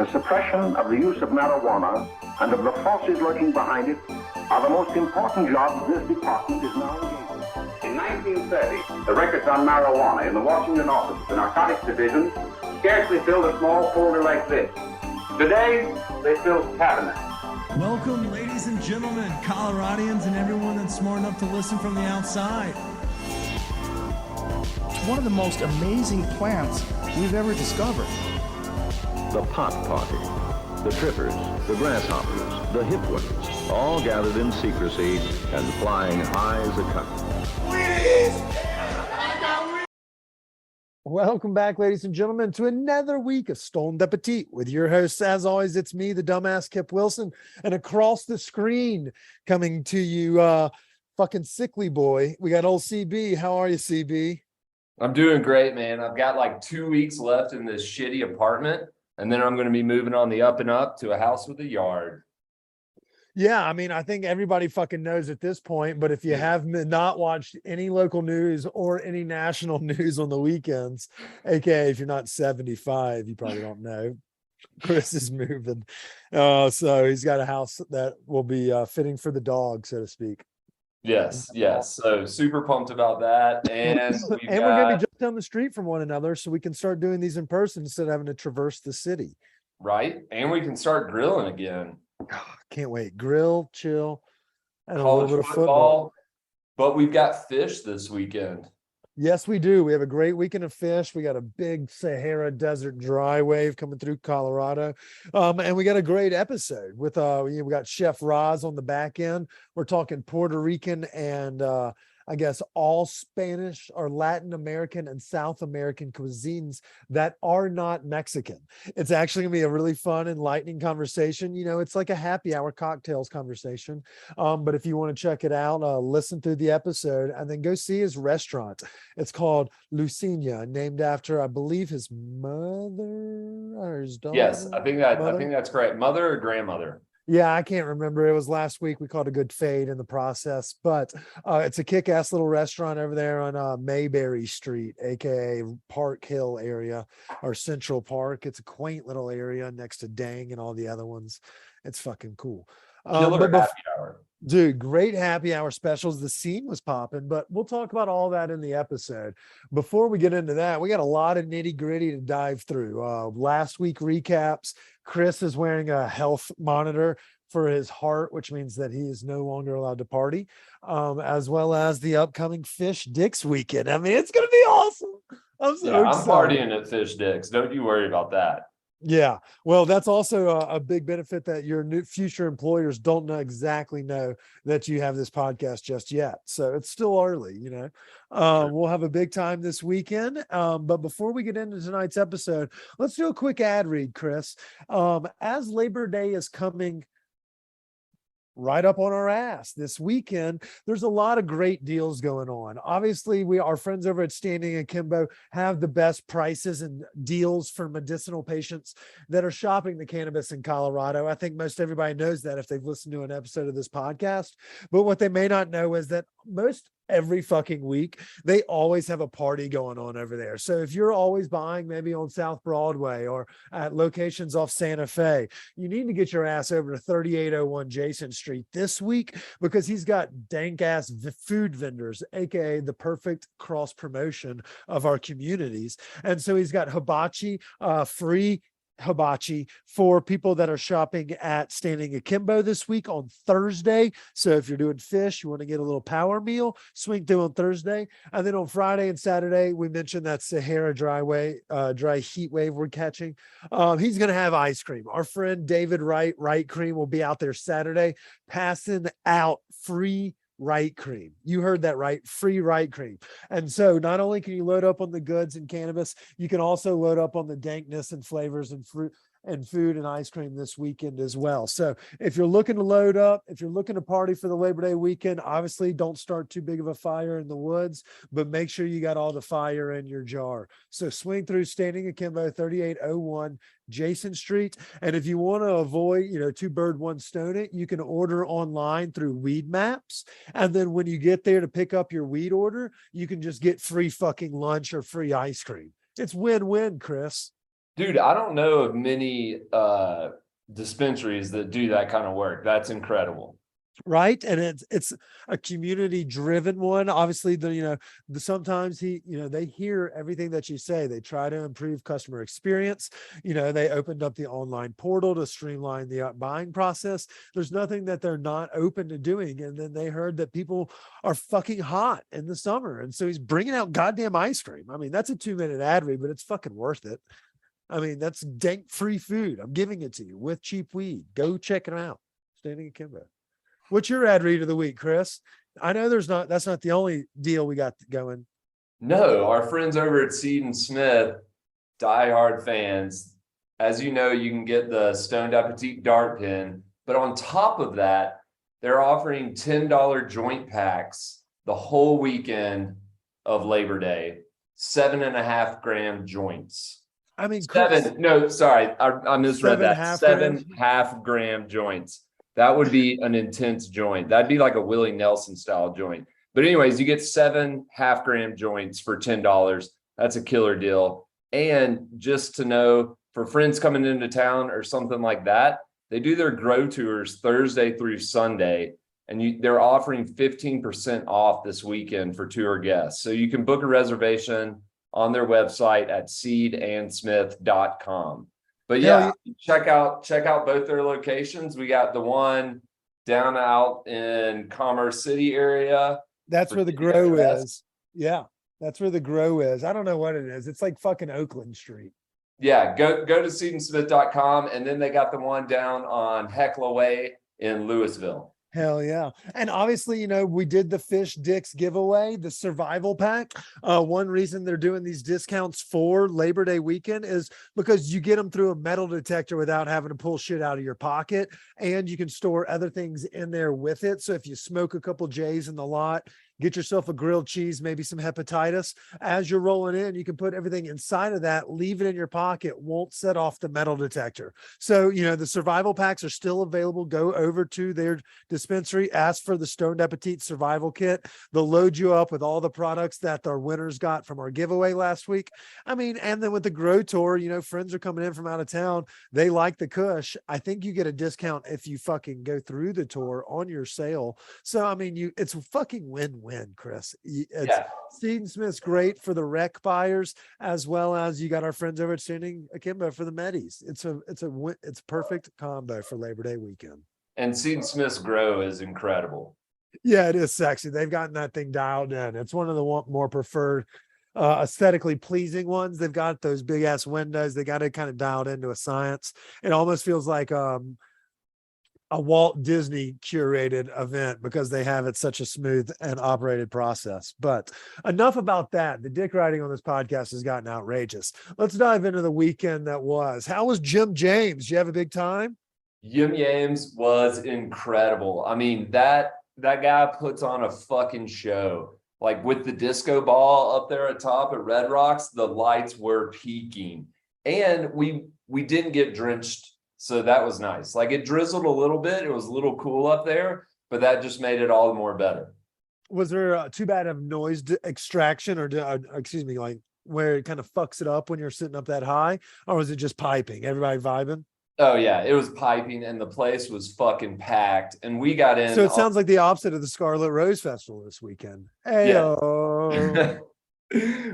the suppression of the use of marijuana and of the forces lurking behind it are the most important jobs this department is now engaged in. In 1930, the records on marijuana in the Washington office of the Narcotics Division scarcely filled a small folder like this. Today, they fill cabinets. Welcome, ladies and gentlemen, Coloradians and everyone that's smart enough to listen from the outside. It's one of the most amazing plants we've ever discovered. The pot party, the trippers, the grasshoppers, the hip ones, all gathered in secrecy and flying high as a kite. Welcome back, ladies and gentlemen, to another week of Stoned Appetit with your hosts. As always, it's me, the dumbass Kip Wilson, and across the screen coming to you, fucking sickly boy, we got old CB. How are you, CB? I'm doing great, man. I've got like 2 weeks left in this shitty apartment, and then I'm going to be moving on the up and up to a house with a yard. Yeah, I mean, I think everybody fucking knows at this point, but if you have not watched any local news or any national news on the weekends, aka if you're not 75, you probably don't know. Chris is moving. So he's got a house that will be fitting for the dog, so to speak. Yes. So super pumped about that. And we're going to be just down the street from one another so we can start doing these in person instead of having to traverse the city. Right. And we can start grilling again. Oh, can't wait. Grill, chill, and College a little bit of football. But we've got fish this weekend. Yes, we do. We have a great weekend of fish. We got a big Sahara Desert dry wave coming through Colorado. And we got a great episode with we got Chef Roz on the back end. We're talking Puerto Rican and I guess all Spanish or Latin American and South American cuisines that are not Mexican. It's actually gonna be a really fun, enlightening conversation. You know, it's like a happy hour cocktails conversation. But if you want to check it out, listen through the episode and then go see his restaurant. It's called Lucina, named after, I believe, his mother or his daughter. Yes, I think that's correct. Mother or grandmother? Yeah, I can't remember. It was last week. We called a good fade in the process, but it's a kick-ass little restaurant over there on Mayberry Street, aka Park Hill area or Central Park. It's a quaint little area next to Dank and all the other ones. It's fucking cool. Killer happy hour. Dude, great happy hour specials. The scene was popping, but we'll talk about all that in the episode. Before we get into that, we got a lot of nitty gritty to dive through. Last week recaps. Chris is wearing a health monitor for his heart, which means that he is no longer allowed to party, as well as the upcoming Phish Dicks weekend. I mean, it's going to be awesome. I'm excited. I'm partying at Phish Dicks. Don't you worry about that. Yeah, well, that's also a big benefit that your new future employers don't exactly know that you have this podcast just yet. So it's still early, you know. Sure. We'll have a big time this weekend. But before we get into tonight's episode, let's do a quick ad read, Chris. As Labor Day is coming right up on our ass this weekend, there's a lot of great deals going on. Obviously, our friends over at Standing Akimbo have the best prices and deals for medicinal patients that are shopping the cannabis in Colorado. I think most everybody knows that if they've listened to an episode of this podcast. But what they may not know is that every fucking week, they always have a party going on over there. So if you're always buying maybe on South Broadway or at locations off Santa Fe, you need to get your ass over to 3801 Jason Street this week because he's got dank ass food vendors, aka the perfect cross promotion of our communities. And so he's got hibachi, free hibachi for people that are shopping at Standing Akimbo this week on Thursday. So if you're doing fish, you want to get a little power meal, swing through on Thursday. And then on Friday and Saturday, we mentioned that Sahara dry heat wave we're catching. He's going to have ice cream. Our friend David Right Cream will be out there Saturday passing out free Right Cream. You heard that right, free Right Cream. And so not only can you load up on the goods and cannabis, you can also load up on the dankness and flavors and fruit and food and ice cream this weekend as well. So if you're looking to load up, if you're looking to party for the Labor Day weekend, obviously don't start too big of a fire in the woods, but make sure you got all the fire in your jar. So swing through Standing Akimbo, 3801 Jason Street. And if you want to avoid, two bird, one stone it, you can order online through Weed Maps. And then when you get there to pick up your weed order, you can just get free fucking lunch or free ice cream. It's win-win, Chris. Dude, I don't know of many dispensaries that do that kind of work. That's incredible. Right. And it's a community driven one. Obviously, sometimes they hear everything that you say. They try to improve customer experience. They opened up the online portal to streamline the buying process. There's nothing that they're not open to doing. And then they heard that people are fucking hot in the summer. And so he's bringing out goddamn ice cream. I mean, that's a 2-minute ad read, but it's fucking worth it. I mean, that's dank free food. I'm giving it to you with cheap weed. Go check it out. Standing Akimbo. What's your ad read of the week, Chris? I know that's not the only deal we got going. No, our friends over at Seed & Smith, diehard fans. As you know, you can get the Stoned Appetit dart pen, but on top of that, they're offering $10 joint packs the whole weekend of Labor Day, 7.5 gram joints. I mean, Chris, I misread that. 7.5 gram joints. That would be an intense joint. That'd be like a Willie Nelson style joint. But anyways, you get 7 half-gram joints for $10. That's a killer deal. And just to know, for friends coming into town or something like that, they do their grow tours Thursday through Sunday, and they're offering 15% off this weekend for tour guests. So you can book a reservation on their website at seedandsmith.com. But yeah, check out both their locations. We got the one down out in Commerce City area. That's where the grow is. Yeah, that's where the grow is. I don't know what it is. It's like fucking Oakland Street. Yeah, go to seedandsmith.com, and then they got the one down on Heckler Way in Louisville. Hell yeah. And obviously, we did the Phish Dicks giveaway, the survival pack. One reason they're doing these discounts for Labor Day weekend is because you get them through a metal detector without having to pull shit out of your pocket. And you can store other things in there with it. So if you smoke a couple J's in the lot, get yourself a grilled cheese, maybe some hepatitis. As you're rolling in, you can put everything inside of that, leave it in your pocket, won't set off the metal detector. So, the survival packs are still available. Go over to their dispensary, ask for the Stoned Appetit survival kit. They'll load you up with all the products that our winners got from our giveaway last week. I mean, and then with the grow tour, friends are coming in from out of town. They like the Kush. I think you get a discount if you fucking go through the tour on your sale. So, I mean, it's a fucking win-win, Chris. Seed & Smith's great for the rec buyers, as well as you got our friends over at Standing Akimbo for the Medis. It's a perfect combo for Labor Day weekend. And Seed & Smith's grow is incredible. Yeah, it is sexy. They've gotten that thing dialed in. It's one of the more preferred aesthetically pleasing ones. They've got those big ass windows. They got it kind of dialed into a science. It almost feels like a Walt Disney curated event because they have it such a smooth and operated process. But enough about that. The dick riding on this podcast has gotten outrageous. Let's dive into the weekend that was. How was Jim James? Did you have a big time? Jim James was incredible. I mean, that guy puts on a fucking show. Like with the disco ball up there at top at Red Rocks, the lights were peaking. And we didn't get drenched. So that was nice. Like it drizzled a little bit. It was a little cool up there, but that just made it all the more better. Was there too bad of noise extraction or like where it kind of fucks it up when you're sitting up that high? Or was it just piping? Everybody vibing? Oh yeah, it was piping and the place was fucking packed. And we got in. So it sounds like the opposite of the Scarlet Rose Festival this weekend. Yeah.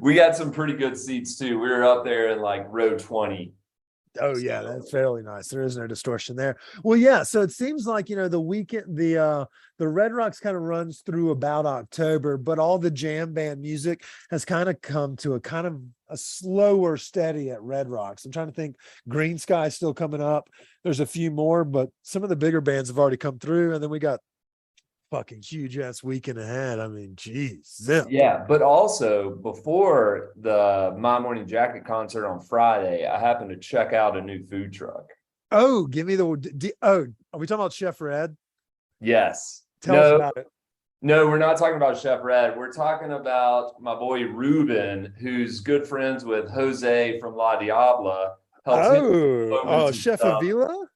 We got some pretty good seats too. We were up there in like row 20. Oh yeah, that's fairly nice. There is no distortion there. Well, yeah. So it seems like the weekend, the Red Rocks kind of runs through about October, but all the jam band music has kind of come to a kind of a slower steady at Red Rocks. I'm trying to think. Green Sky still coming up. There's a few more, but some of the bigger bands have already come through, and then we got fucking huge ass weekend ahead. I mean, geez. Yeah, but also before the My Morning Jacket concert on Friday, I happened to check out a new food truck. Oh, give me are we talking about Chef Red? Yes. Tell us about it. No, we're not talking about Chef Red. We're talking about my boy Ruben, who's good friends with Jose from La Diabla. Chef Avila?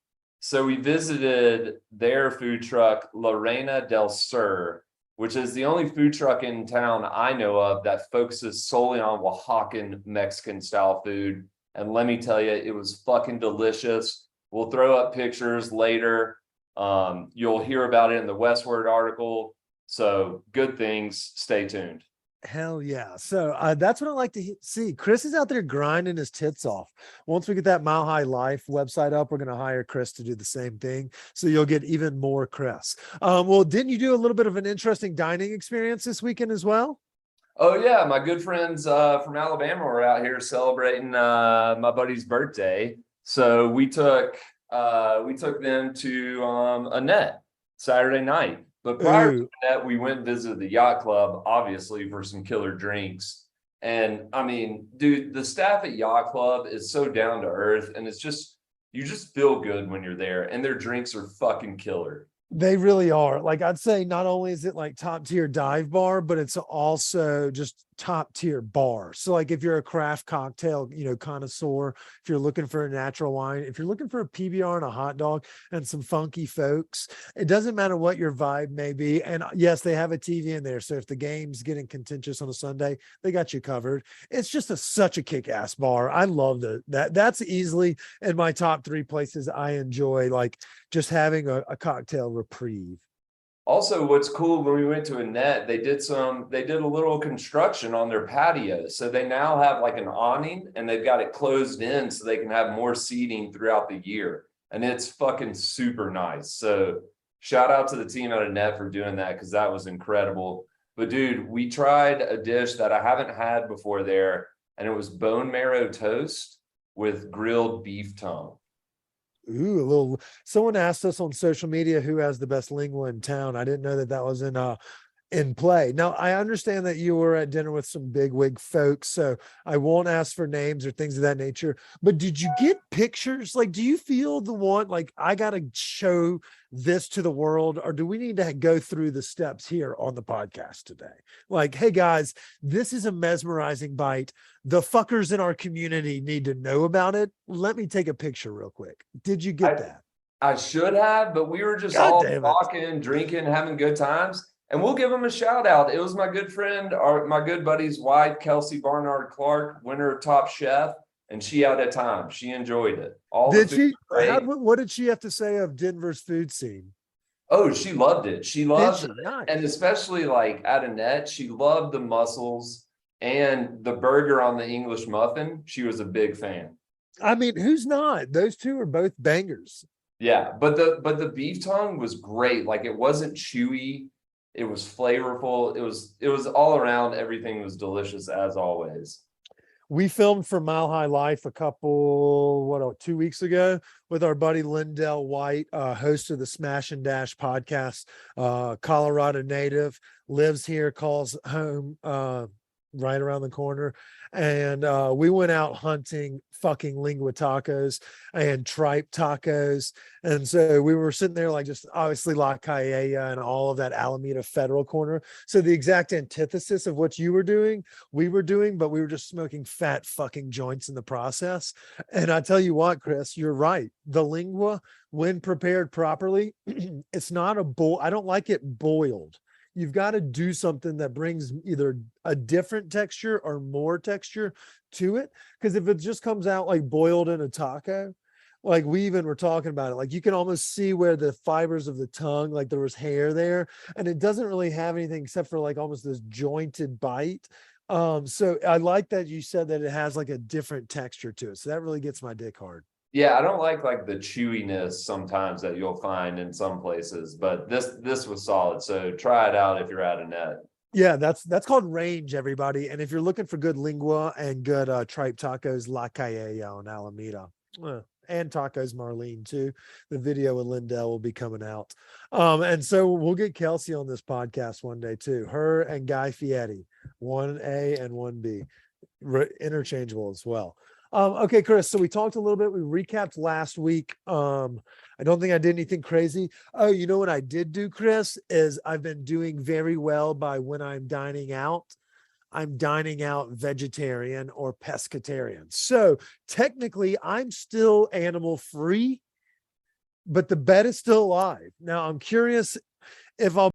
So we visited their food truck, La Reina del Sur, which is the only food truck in town I know of that focuses solely on Oaxacan Mexican style food. And let me tell you, it was fucking delicious. We'll throw up pictures later. You'll hear about it in the Westward article. So good things. Stay tuned. Hell yeah. So that's what I like to see. Chris is out there grinding his tits off. Once we get that Mile High Life website up, we're going to hire Chris to do the same thing. So you'll get even more Chris. Well, didn't you do a little bit of an interesting dining experience this weekend as well? Oh yeah. My good friends from Alabama were out here celebrating my buddy's birthday. So we took them to Annette Saturday night. But prior to that, we went and visited the yacht club, obviously, for some killer drinks. And I mean, dude, the staff at Yacht Club is so down to earth, and it's just, you just feel good when you're there, and their drinks are fucking killer. They really are. Like, I'd say not only is it like top tier dive bar, but it's also just top tier bar. So like if you're a craft cocktail, connoisseur, if you're looking for a natural wine, if you're looking for a PBR and a hot dog and some funky folks, it doesn't matter what your vibe may be. And yes, they have a TV in there. So if the game's getting contentious on a Sunday, they got you covered. It's just such a kick-ass bar. I love that's easily in my top 3 places I enjoy, like just having a cocktail reprieve. Also, what's cool, when we went to Annette, they did a little construction on their patio. So they now have like an awning, and they've got it closed in so they can have more seating throughout the year. And it's fucking super nice. So shout out to the team at Annette for doing that, because that was incredible. But dude, we tried a dish that I haven't had before there, and it was bone marrow toast with grilled beef tongue. Ooh, someone asked us on social media who has the best lingua in town. I didn't know that was in play. Now, I understand that you were at dinner with some big wig folks, so I won't ask for names or things of that nature, but did you get pictures? Like, do you feel the one, like, I got to show this to the world, or do we need to go through the steps here on the podcast today? Like, hey guys, this is a mesmerizing bite. The fuckers in our community need to know about it. Let me take a picture real quick. Did you get that? I should have, but we were just all talking, drinking, having good times. And we'll give them a shout out. It was my good friend, my good buddy's wife, Kelsey Barnard Clark, winner of Top Chef, and she had a time. She enjoyed it. Did she? What did she have to say of Denver's food scene? Oh, she loved it. She loved it. Nice. And especially like at Annette, she loved the mussels and the burger on the English muffin. She was a big fan. I mean, who's not? Those two are both bangers. Yeah, but the beef tongue was great. Like, it wasn't chewy. It was flavorful. It was all around. Everything was delicious as always. We filmed for Mile High Life a couple, 2 weeks ago with our buddy Lindell White, host of the Smash and Dash podcast, Colorado native, lives here, calls home right around the corner. And we went out hunting fucking lingua tacos and tripe tacos. And so we were sitting there like just obviously La Caella and all of that Alameda Federal corner. So the exact antithesis of what you were doing, we were doing, but we were just smoking fat fucking joints in the process. And I tell you what, Chris, you're right. The lingua, when prepared properly, it's not I don't like it boiled. You've got to do something that brings either a different texture or more texture to it. Because if it just comes out like boiled in a taco, like we even were talking about it, like you can almost see where the fibers of the tongue, like there was hair there, and it doesn't really have anything except for like almost this jointed bite. So I like that you said that it has like a different texture to it. So that really gets my dick hard. Yeah, I don't like the chewiness sometimes that you'll find in some places, but this was solid. So try it out if you're at Annette. Yeah, that's called range, everybody. And if you're looking for good lingua and good tripe tacos, La Caella on Alameda. And Tacos Marlene too. The video with Lindell will be coming out. And so we'll get Kelsey on this podcast one day too. Her and Guy Fieri, 1A and 1B, interchangeable as well. Okay, Chris, so we talked a little bit. We recapped last week. I don't think I did anything crazy. Oh, you know what I did do, Chris, is I've been doing very well by when I'm dining out vegetarian or pescatarian. So technically I'm still animal free, but the bet is still alive. Now I'm curious if I'll